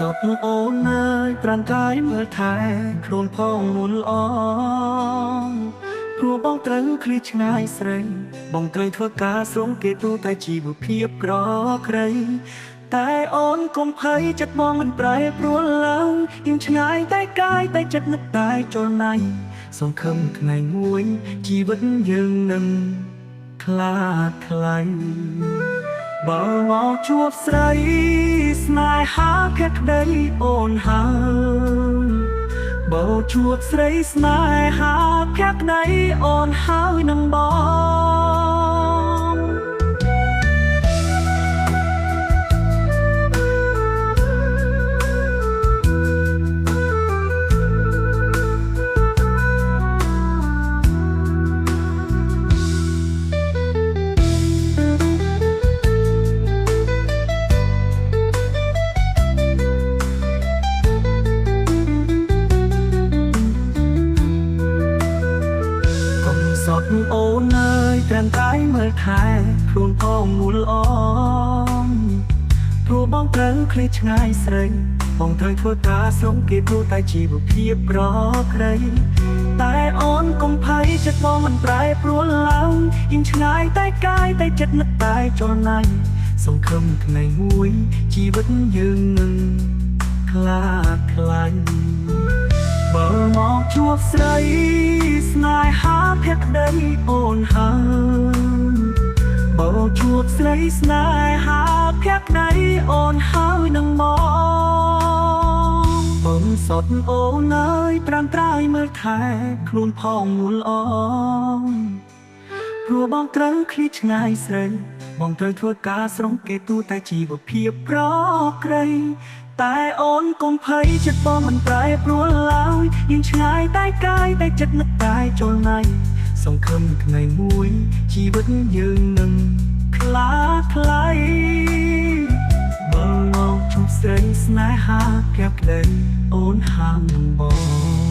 สดអូនអើយប្រាំកាយមើលថែខ្លួនផងមុនអងព្រោះបងត្រូវឃ្លាតឆ្ងាយស្រីបងត្រូវធ្វើការស្រងគេទូតែជីវភាពក្រក្រៃតែអូនកុំភ័យចិត្តបងមិនប្រែប្រួលឡើងយើងឆ្ងាយតែកាយតែចិត្តនឹកតែចលណៃសង្ឃឹមថ្ងៃមួយជីវិតយើងនឹងខ្លាចថ្លៃបើមកជួបស្រីស្នេហាភក្តីអូនហើយបើជួបស្រីស្នេហាភក្តីអូនហើយនឹងបងសត់អូនអើយត្រឹមតែមើលថែខ្លួនផងមូលអងព្រោះបងត្រូវឃ្លាតឆ្ងាយស្រីបងត្រូវធ្វើការស្រងគេព្រោះតែជីវភាពប្រក្រៃតែអូនកុំភ័យចិត្តបងមិនប្រែប្រួលឡើងยิ่งឆ្ងាយតែកាយតែចិត្តនឹកតែចលណៃសង្ឃឹមថ្ងៃមួយជីវិតយើងនឹងខ្លាចថ្លៃបើមកជួបស្រីស្នេហាភក្តីអូនហើយបើជួបស្រីស្នេហាភក្តីអូនហើយនឹងមកបងសត់អូនអើយត្រាំត្រាយមើលថែខ្លួនផងមូលអងព្រោះបងត្រូវឃ្លាតឆ្ងាយស្រីបងត្រូវធ្វើការស្រងគេទូតែជីវភាពប្រក្រៃតែអូនកុំភ័យចិត្តបងមិនប្រែប្រួលឡើយយើងឆ្ងាយតែកាយតែចិត្តនឹកតែចលណៃសង្ឃឹមថ្ងៃមួយជីវិតយើងនឹងខ្លាចថ្លៃបើមកជួបស្រីស្នេហាភក្តីអូនហាមបង